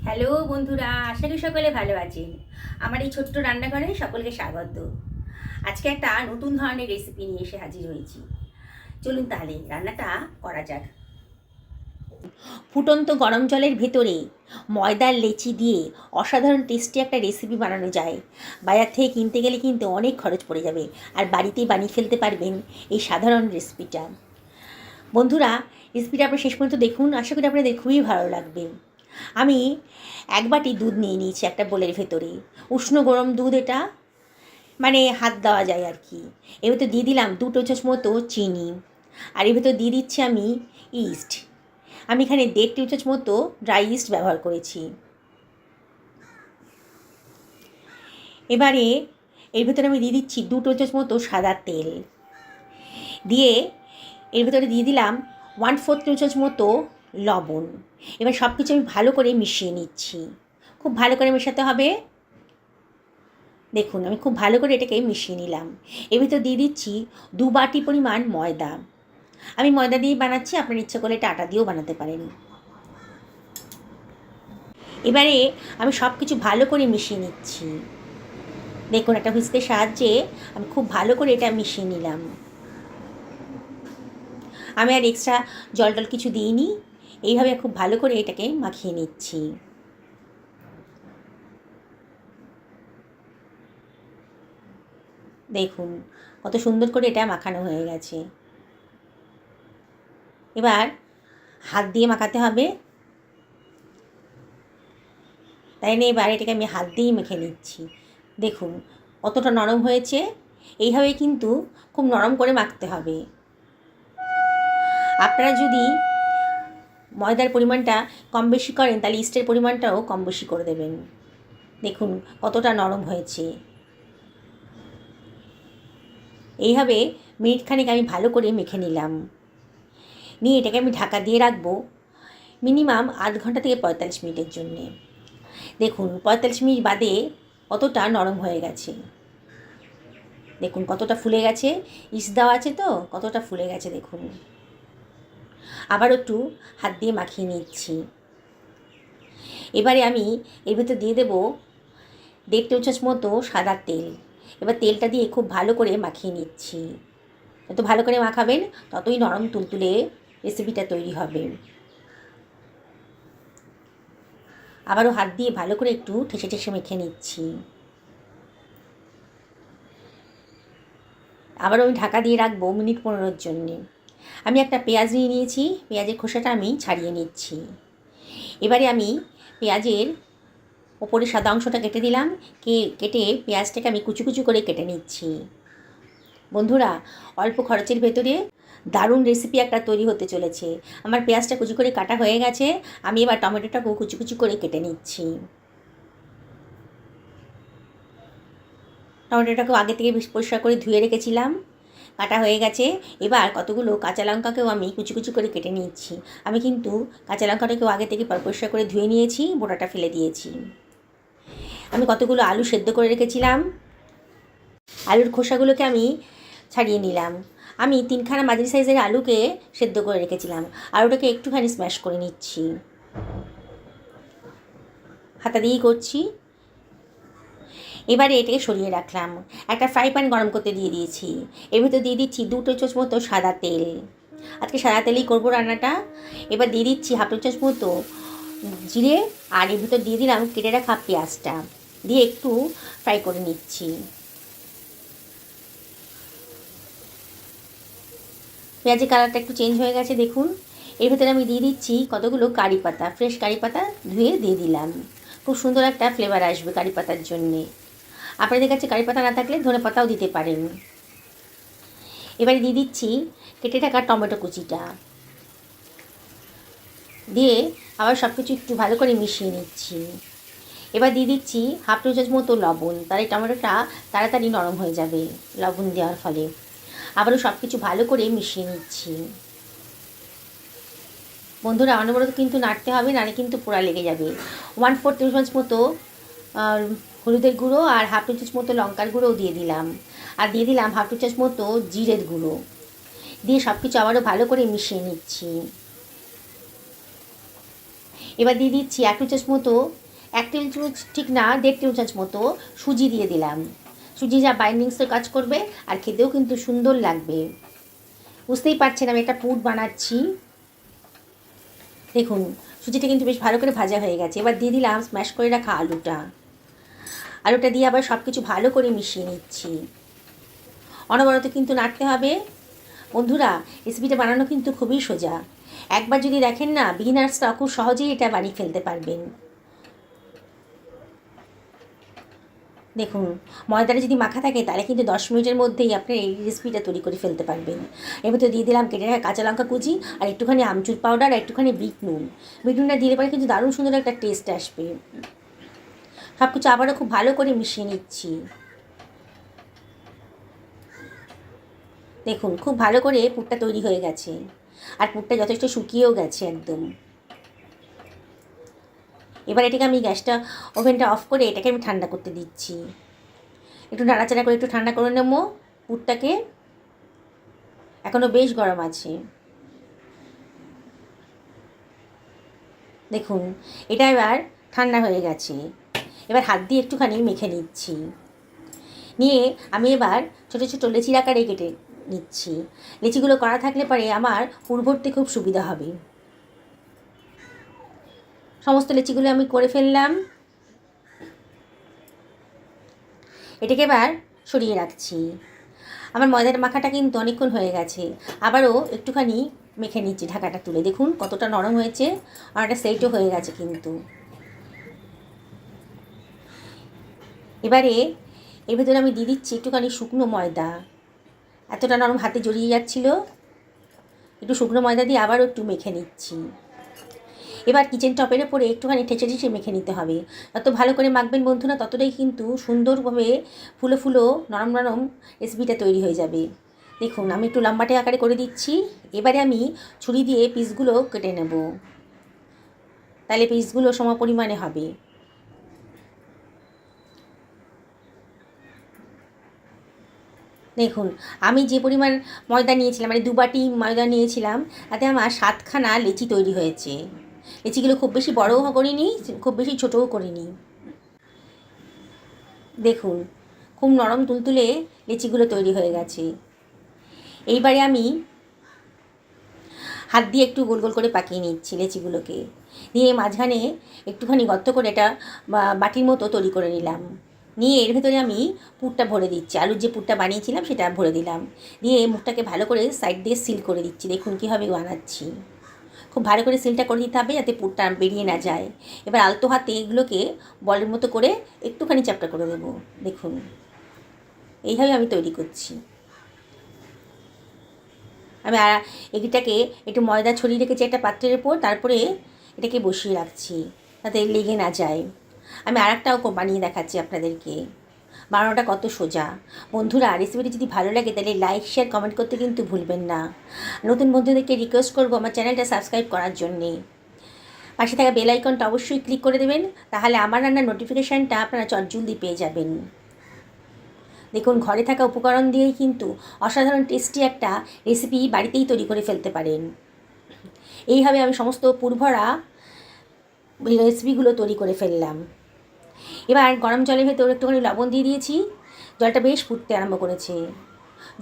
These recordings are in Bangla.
হ্যালো বন্ধুরা, আশা করি সকলে ভালো আছেন। আমার এই ছোট্ট রান্নাঘরে সকলকে স্বাগত। আজকে একটা নতুন ধরনের রেসিপি নিয়ে এসে হাজির হয়েছি। চলুন তাহলে রান্নাটা করা যাক। ফুটন্ত গরম জলের ভেতরে ময়দার লেচি দিয়ে অসাধারণ টেস্টি একটা রেসিপি বানানো যায়। বাজার থেকে কিনতে গেলে কিন্তু অনেক খরচ পড়ে যাবে, আর বাড়িতেই বানিয়ে ফেলতে পারবেন এই সাধারণ রেসিপিটা। বন্ধুরা, রেসিপিটা আপনি শেষ পর্যন্ত দেখুন, আশা করি আপনাদের খুবই ভালো লাগবে। আমি এক বাটি দুধ নিয়ে নিয়েছি একটা বোলের ভেতরে। উষ্ণ গরম দুধ, এটা মানে হাত দেওয়া যায় আর কি। এর ভেতর দিয়ে দিলাম 2 টেবিল চামচ মতো চিনি, আর এর ভেতর দিয়ে দিচ্ছি আমি ইস্ট। আমি এখানে 1.5 টেবিল চামচ মতো ড্রাই ইস্ট ব্যবহার করেছি। এবারে এর ভেতরে আমি দিয়ে দিচ্ছি 2 টেবিল চামচ মতো সাদা তেল, দিয়ে এর ভেতরে দিয়ে দিলাম 1/4 টেবিল চামচ মতো লবণ। এবার সব কিছু আমি ভালো করে মিশিয়ে নিচ্ছি। খুব ভালো করে মেশাতে হবে। দেখুন, আমি খুব ভালো করে এটাকে মিশিয়ে নিলাম। এর ভিতর দিয়ে দিচ্ছি 2 বাটি পরিমাণ ময়দা। আমি ময়দা দিয়েই বানাচ্ছি, আপনার ইচ্ছা করলে এটা আটা দিয়েও বানাতে পারেন। এবারে আমি সব কিছু ভালো করে মিশিয়ে নিচ্ছি। দেখুন, একটা হুইস্কের সাহায্যে আমি খুব ভালো করে এটা মিশিয়ে নিলাম। আমি আর এক্সট্রা জল টল কিছু দিইনি, এইভাবে খুব ভালো করে এটাকে মাখিয়ে নিচ্ছি। দেখুন কত সুন্দর করে এটা মাখানো হয়ে গেছে। এবার হাত দিয়ে মাখাতে হবে, তাই না? এবার এটাকে আমি হাত দিয়েই মেখে নিচ্ছি। দেখুন কতটা নরম হয়েছে। এইভাবে কিন্তু খুব নরম করে মাখতে হবে। আপনারা যদি ময়দার পরিমাণটা কম বেশি করেন, তাহলে ইস্টের পরিমাণটাও কম বেশি করে দেবেন। দেখুন কতটা নরম হয়েছে। এইভাবে মিনিটখানেক আমি ভালো করে মেখে নিলাম। নিয়ে এটাকে আমি ঢাকা দিয়ে রাখবো মিনিমাম আধ ঘন্টা থেকে 45 মিনিটের জন্যে। দেখুন 45 মিনিট বাদে কতটা নরম হয়ে গেছে। দেখুন কতটা ফুলে গেছে, ইস্ট দেওয়া আছে তো কতটা ফুলে গেছে দেখুন। আবার একটু হাত দিয়ে মাখিয়ে নিচ্ছি। এবারে আমি এর ভেতর দিয়ে দেবো 1.5 টেবিল চামচ মতো সাদা তেল। এবার তেলটা দিয়ে খুব ভালো করে মাখিয়ে নিচ্ছি। যত ভালো করে মাখাবেন ততই নরম তুলতুলে রেসিপিটা তৈরি হবে। আবারও হাত দিয়ে ভালো করে একটু ঠেসে ঠেসে মেখে নিচ্ছি। আবারও আমি ঢাকা দিয়ে রাখবো মিনিট 15-এর জন্যে। আমি একটা পেঁয়াজ নিয়ে নিয়েছি, পেঁয়াজের খোসাটা আমি ছাড়িয়ে নিচ্ছি। এবারে আমি পেঁয়াজের ওপরে সাদা অংশটা কেটে দিলাম, কেটে পেঁয়াজটাকে আমি কুচি কুচি করে কেটে নিচ্ছি। বন্ধুরা, অল্প খরচের ভেতরে দারুণ রেসিপি একটা তৈরি হতে চলেছে। আমার পেঁয়াজটা কুচি করে কাটা হয়ে গেছে। আমি এবার টমেটোটাকেও কুচি কুচি করে কেটে নিচ্ছি। টমেটোটাকেও আগে থেকে বেশ পরিষ্কার করে ধুয়ে রেখেছিলাম, কাটা হয়ে গেছে। এবার কতগুলো কাঁচা লঙ্কাকেও আমি কুচি কুচি করে কেটে নিচ্ছি। আমি কিন্তু কাঁচা লঙ্কাটাকেও আগে থেকে পরিষ্কার করে ধুয়ে নিয়েছি, বোটাটা ফেলে দিয়েছি। আমি কতগুলো আলু সেদ্ধ করে রেখেছিলাম, আলুর খোসাগুলোকে আমি ছাড়িয়ে নিলাম। আমি 3খানা মাঝারি সাইজের আলুকে সেদ্ধ করে রেখেছিলাম। আলুটাকে একটুখানি স্ম্যাশ করে নিচ্ছি, হাতা দিয়েই করছি। এবারে এটাকে সরিয়ে রাখলাম। একটা ফ্রাই প্যান গরম করতে দিয়ে দিয়েছি। এর ভিতরে দিয়ে দিচ্ছি 2 টেবিল চামচ মতো সাদা তেল। আজকে সাদা তেলেই করবো রান্নাটা। এবার দিয়ে দিচ্ছি 1/2 টেবিল চামচ মতো জিরে, আর এর ভিতর দিয়ে দিলাম কেটে রাখা পেঁয়াজটা, দিয়ে একটু ফ্রাই করে নিচ্ছি। পেঁয়াজের কালারটা একটু চেঞ্জ হয়ে গেছে দেখুন। এর ভিতরে আমি দিয়ে দিচ্ছি কতগুলো কারি পাতা, ফ্রেশ কারি পাতা ধুয়ে দিয়ে দিলাম। খুব সুন্দর একটা ফ্লেভার আসবে কারি পাতার জন্যে। আপনাদের কাছে কারি পাতা না থাকলে ধনে পাতাও দিতে পারেন। এবারে দিয়ে দিচ্ছি কেটে রাখা টমেটো কুচিটা, দিয়ে আবার সব কিছু একটু ভালো করে মিশিয়ে নিচ্ছি। এবার দিয়ে দিচ্ছি 1/2 টেবিল চামচ মতো লবণ, তাহলে টমেটোটা তাড়াতাড়ি নরম হয়ে যাবে লবণ দেওয়ার ফলে। আবারও সব কিছু ভালো করে মিশিয়ে নিচ্ছি। বন্ধুরা, অনবরত কিন্তু নাড়তে হবে, নাড়ে কিন্তু পোড়া লেগে যাবে। 1/4 টেবিল চামচ মতো হলুদের গুঁড়ো আর 1/2 টেবিল চামচ মতো লঙ্কার গুঁড়োও দিয়ে দিলাম, আর দিয়ে দিলাম 1/2 টেবিল চামচ মতো জিরের গুঁড়ো, দিয়ে সব কিছু আবারও ভালো করে মিশিয়ে নিচ্ছি। এবার দিয়ে দিচ্ছি 1 টেবিল চামচ মতো, 1 টেবিল চামচ ঠিক না, 1.5 টেবিল চামচ মতো সুজি দিয়ে দিলাম। সুজি যা বাইন্ডিংসের কাজ করবে আর খেতেও কিন্তু সুন্দর লাগবে। বুঝতেই পারছেন আমি একটা পুর বানাচ্ছি। দেখুন সুজিটা কিন্তু বেশ ভালো করে ভাজা হয়ে গেছে। এবার দিয়ে দিলাম স্ম্যাশ করে রাখা আলুটা দিয়ে আবার সব কিছু ভালো করে মিশিয়ে নিচ্ছি। অনবরত কিন্তু নাড়তে হবে। বন্ধুরা, রেসিপিটা বানানো কিন্তু খুবই সোজা। একবার যদি দেখেন না, বিগিনার্সরা খুব সহজেই এটা বানিয়ে ফেলতে পারবেন। দেখুন ময়দাটা যদি মাখা থাকে তাহলে কিন্তু 10 মিনিটের মধ্যেই আপনি এই রেসিপিটা তৈরি করে ফেলতে পারবেন। এর মধ্যে দিয়ে দিলাম কেটে রাখা কাঁচা লঙ্কা কুচি আর একটুখানি আমচুর পাউডার আর একটুখানি বিট নুন। বিট নুনটা দিলে পরে কিন্তু দারুণ সুন্দর একটা টেস্ট আসবে। সব কিছু আবারও খুব ভালো করে মিশিয়ে নিচ্ছি। দেখুন খুব ভালো করে পুরটা তৈরি হয়ে গেছে আর পুরটা যথেষ্ট শুকিয়েও গেছে একদম। এবার এটাকে আমি ওভেনটা অফ করে এটাকে আমি ঠান্ডা করতে দিচ্ছি। একটু নাড়াচাড়া করে একটু ঠান্ডা করে নেবো পুরটাকে। এখনও বেশ গরম আছে। দেখুন এটা এবার ঠান্ডা হয়ে গেছে। এবার হাত দিয়ে একটুখানি মেখে নিচ্ছি। নিয়ে আমি এবার ছোটো ছোটো লেচির আকারে কেটে নিচ্ছি। লেচিগুলো করা থাকলে পরে আমার পুর ভরতে খুব সুবিধা হবে। সমস্ত লেচিগুলো আমি করে ফেললাম। এটাকে এবার সরিয়ে রাখছি। আমার ময়দার মাখাটা কিন্তু অনেকক্ষণ হয়ে গেছে। আবারও একটুখানি মেখে নিচ্ছি ঢাকাটা তুলে। দেখুন কতটা নরম হয়েছে আর একটা সেটও হয়ে গেছে কিন্তু। এবারে এর ভেতরে আমি দিয়ে দিচ্ছি একটুখানি শুকনো ময়দা। এতটা নরম হাতে জড়িয়ে যাচ্ছিল, একটু শুকনো ময়দা দিয়ে আবারও একটু মেখে নিচ্ছি। এবার কিচেন টপের ওপরে একটুখানি ঠেসে ঠেসে মেখে নিতে হবে। যত ভালো করে মাখবেন বন্ধুরা ততটাই কিন্তু সুন্দরভাবে ফুলো ফুলো নরম নরম রেসিপিটা তৈরি হয়ে যাবে। দেখুন আমি একটু লম্বাটে আকারে করে দিচ্ছি। এবারে আমি ছুরি দিয়ে পিসগুলো কেটে নেব, তাহলে পিসগুলো সম পরিমাণে হবে। দেখুন আমি যে পরিমাণ ময়দা নিয়েছিলাম, মানে 2 বাটি ময়দা নিয়েছিলাম, তাতে আমার 7খানা লেচি তৈরি হয়েছে। লেচিগুলো খুব বেশি বড়ও করিনি, খুব বেশি ছোটও করিনি। দেখুন খুব নরম তুলতুলে লেচিগুলো তৈরি হয়ে গেছে। এইবারে আমি হাত দিয়ে একটু গোল গোল করে পাকিয়ে নিচ্ছি লেচিগুলোকে। দিয়ে মাঝখানে একটুখানি গর্ত করে এটা বাটির মতো তৈরি করে নিলাম। নিয়ে এর ভেতরে আমি পুরটা ভরে দিচ্ছি। আলুর যে পুরটা বানিয়েছিলাম সেটা ভরে দিলাম। দিয়ে মুখটাকে ভালো করে সাইড দিয়ে সিল করে দিচ্ছি। দেখুন কীভাবে বানাচ্ছি। খুব ভালো করে সিলটা করে দিতে হবে যাতে পুরটা বেরিয়ে না যায়। এবার আলতো হাতে এগুলোকে বলের মতো করে একটুখানি চ্যাপটা করে দেবো। দেখুন এইভাবে আমি তৈরি করছি। আমি এটাকে একটু ময়দা ছড়িয়ে রেখেছি একটা পাত্রের ওপর, তারপরে এটাকে বসিয়ে রাখছি যাতে লেগে না যায়। আমি আরেকটাও বানিয়ে দেখাচ্ছি আপনাদেরকে। বানানোটা কত সোজা। বন্ধুরা রেসিপিটি যদি ভালো লাগে তাহলে লাইক শেয়ার কমেন্ট করতে কিন্তু ভুলবেন না। নতুন বন্ধুদেরকে রিকোয়েস্ট করবো আমার চ্যানেলটা সাবস্ক্রাইব করার জন্যে। পাশে থাকা বেল আইকনটা অবশ্যই ক্লিক করে দেবেন, তাহলে আমার রান্নার নোটিফিকেশানটা আপনারা চটজলদি পেয়ে যাবেন। দেখুন ঘরে থাকা উপকরণ দিয়েই কিন্তু অসাধারণ টেস্টি একটা রেসিপি বাড়িতেই তৈরি করে ফেলতে পারেন। এইভাবে আমি সমস্ত পুরভরা রেসিপিগুলো তৈরি করে ফেললাম। এবার গরম জলের ভেতর একটুখানি লবণ দিয়ে দিয়েছি। জলটা বেশ ফুটতে আরম্ভ করেছে।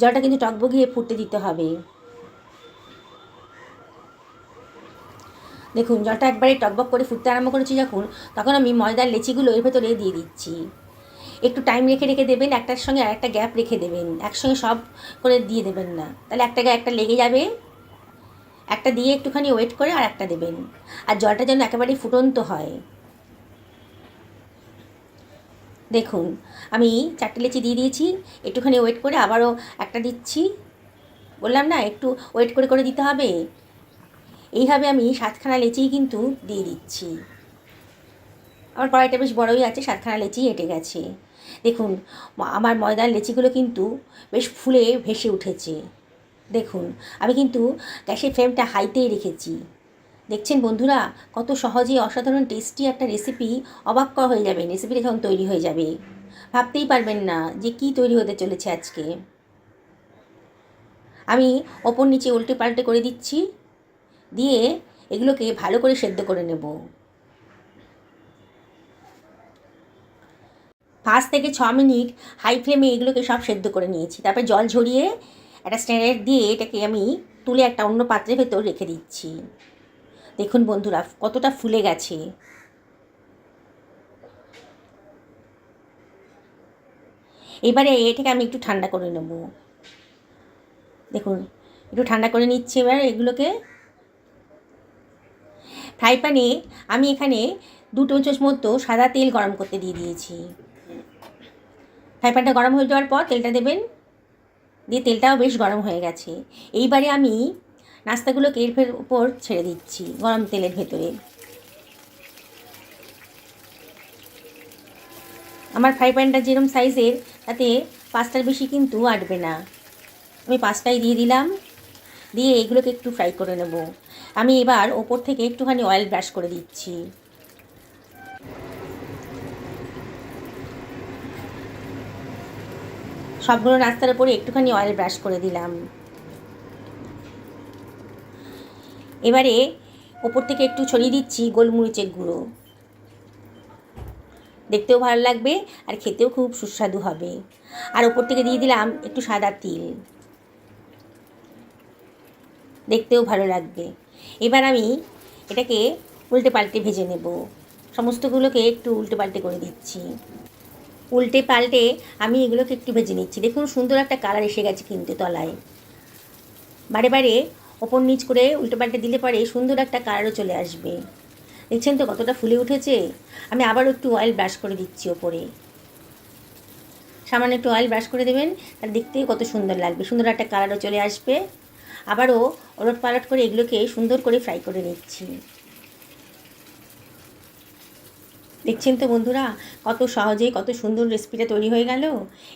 জলটা কিন্তু টকবগিয়ে ফুটতে দিতে হবে। দেখুন জলটা একবারে টকবক করে ফুটতে আরম্ভ করেছি যখন, তখন আমি ময়দার লেচিগুলো এর ভেতরে দিয়ে দিচ্ছি। একটু টাইম রেখে রেখে দেবেন, একটার সঙ্গে আরেকটা গ্যাপ রেখে দেবেন, একসঙ্গে সব করে দিয়ে দেবেন না, তাহলে একটা একটা লেগে যাবে। একটা দিয়ে একটুখানি ওয়েট করে আর একটা দেবেন। আর জলটা যেন একেবারেই ফুটন্ত হয়। দেখুন আমি 4টে লেচি দিয়ে দিয়েছি। একটুখানি ওয়েট করে আবারও একটা দিচ্ছি। বললাম না একটু ওয়েট করে করে দিতে হবে। এইভাবে আমি 7খানা লেচিই কিন্তু দিয়ে দিচ্ছি। আমার কড়াইটা বেশ বড়োই আছে, 7খানা লেচি এঁটে গেছে। দেখুন আমার ময়দার লেচিগুলো কিন্তু বেশ ফুলে ভেসে উঠেছে। দেখুন আমি কিন্তু গ্যাসের ফ্লেমটা হাইতেই রেখেছি। দেখছেন বন্ধুরা কত সহজে অসাধারণ টেস্টি একটা রেসিপি। অবাক করা হয়ে যাবে রেসিপিটা যখন তৈরি হয়ে যাবে। ভাবতেই পারবেন না যে কী তৈরি হতে চলেছে আজকে। আমি ওপর নিচে উল্টে পাল্টে করে দিচ্ছি। দিয়ে এগুলোকে ভালো করে সেদ্ধ করে নেব। 5 থেকে 6 মিনিট হাই ফ্লেমে এগুলোকে সব সেদ্ধ করে নিয়েছি। তারপর জল ঝরিয়ে একটা স্ট্যান্ডার্ড দিয়ে এটাকে আমি তুলে একটা অন্য পাত্রের ভেতর রেখে দিচ্ছি। দেখুন বন্ধুরা কতটা ফুলে গেছে। এবারে এটাকে আমি একটু ঠান্ডা করে নেব। দেখুন একটু ঠান্ডা করে নিচ্ছি। এবার এগুলোকে ফ্রাই প্যানে আমি এখানে 2 চামচ মতো সাদা তেল গরম করতে দিয়ে দিয়েছি। ফ্রাই প্যানটা গরম হয়ে যাওয়ার পর তেলটা দেবেন, দিয়ে তেলটাও বেশ গরম হয়ে গেছে। এইবারে আমি নাস্তাগুলোকে এর উপর ছেড়ে দিচ্ছি গরম তেলের ভেতরে। আমার ফ্রাই প্যানটা যেরকম সাইজের তাতে 5টার বেশি কিন্তু আটবে না। আমি 5টাই দিয়ে দিলাম, দিয়ে এগুলোকে একটু ফ্রাই করে নেব। আমি এবার ওপর থেকে একটুখানি অয়েল ব্রাশ করে দিচ্ছি। সবগুলো নাস্তার উপরে একটুখানি অয়েল ব্রাশ করে দিলাম। এবারে ওপর থেকে একটু ছড়িয়ে দিচ্ছি গোলমরিচের গুঁড়ো। দেখতেও ভালো লাগবে আর খেতেও খুব সুস্বাদু হবে। আর ওপর থেকে দিয়ে দিলাম একটু সাদা তিল, দেখতেও ভালো লাগবে। এবার আমি এটাকে উল্টে পাল্টে ভেজে নেব। সমস্তগুলোকে একটু উল্টে পাল্টে করে দিচ্ছি। উল্টে পাল্টে আমি এগুলোকে একটু ভেজে নিচ্ছি। দেখুন সুন্দর একটা কালার এসে গেছে কিন্তু তলায়। বারে বারে ওপর নিচ করে উল্টে পাল্টে দিলে পরে সুন্দর একটা কালারও চলে আসবে। দেখছেন তো কতটা ফুলে উঠেছে। আমি আবারও একটু অয়েল ব্রাশ করে দিচ্ছি ওপরে। সামান্য একটু অয়েল ব্রাশ করে দেবেন, তার দেখতেই কত সুন্দর লাগবে, সুন্দর একটা কালারও চলে আসবে। আবারও ওলট পালট করে এগুলোকে সুন্দর করে ফ্রাই করে নিচ্ছি। দেখছেন তো বন্ধুরা কত সহজে কত সুন্দর রেসিপিটা তৈরি হয়ে গেল।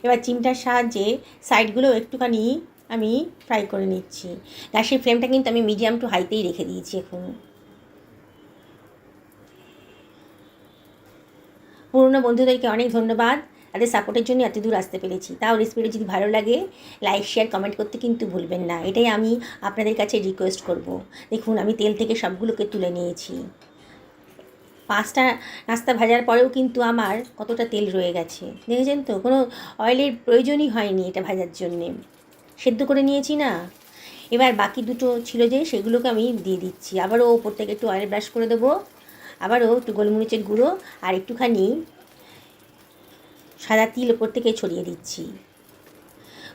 এবার চিমটার সাহায্যে সাইডগুলো একটুখানি আমি ফ্রাই করে নিচ্ছি। গ্যাসের ফ্লেমটা কিন্তু আমি মিডিয়াম টু হাইতেই রেখে দিয়েছি এখন। পুরনো বন্ধুদেরকে অনেক ধন্যবাদ, তাদের সাপোর্টের জন্য এত দূর আসতে পেরেছি। তাও রেসিপিটা যদি ভালো লাগে লাইক শেয়ার কমেন্ট করতে কিন্তু ভুলবেন না, এটাই আমি আপনাদের কাছে রিকোয়েস্ট করব। দেখুন আমি তেল থেকে সবগুলোকে তুলে নিয়েছি। 5টা নাস্তা ভাজার পরেও কিন্তু আমার কতটা তেল রয়ে গেছে, দেখেছেন তো। কোনো অয়েলের প্রয়োজনই হয়নি এটা ভাজার জন্যে, সেদ্ধ করে নিয়েছি না। এবার বাকি দুটো ছিল যে সেগুলোকে আমি দিয়ে দিচ্ছি। আবারও ওপর থেকে একটু অয়েল ব্রাশ করে দেবো, আবারও একটু গোলমরিচের গুঁড়ো আর একটুখানি সাদা তিল ওপর থেকে ছড়িয়ে দিচ্ছি।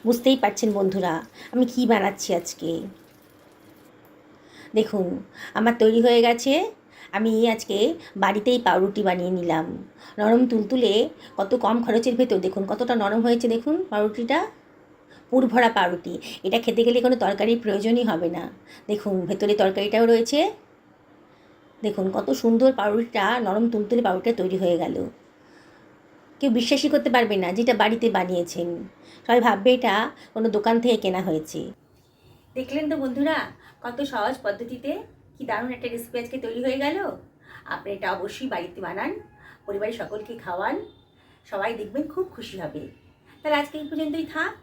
বুঝতেই পারছেন বন্ধুরা আমি কি বানাচ্ছি আজকে। দেখুন আমার তৈরি হয়ে গেছে। আমি আজকে বাড়িতেই পাউরুটি বানিয়ে নিলাম, নরম তুলতুলে, কত কম খরচের ভেতর দেখুন কতটা নরম হয়েছে। দেখুন পাউরুটিটা পুর ভরা পাউরুটি, এটা খেতে গেলে কোনো তরকারির প্রয়োজনই হবে না। দেখুন ভেতরে তরকারিটাও রয়েছে। দেখুন কত সুন্দর পাউরুটিটা, নরম তুলতুলে পাউরুটিটা তৈরি হয়ে গেল। কেউ বিশ্বাসই করতে পারবে না যেটা বাড়িতে বানিয়েছেন, সবাই ভাববে এটা কোনো দোকান থেকে কেনা হয়েছে। দেখলেন তো বন্ধুরা কত সহজ পদ্ধতিতে কি দারুণ একটা রেসিপি আজকে তৈরি হয়ে গেল। আপনি এটা অবশ্যই বাড়িতে বানান, পরিবারের সকলকে খাওয়ান, সবাই দেখবেন খুব খুশি হবে। তাহলে আজকে এই পর্যন্তই থাক।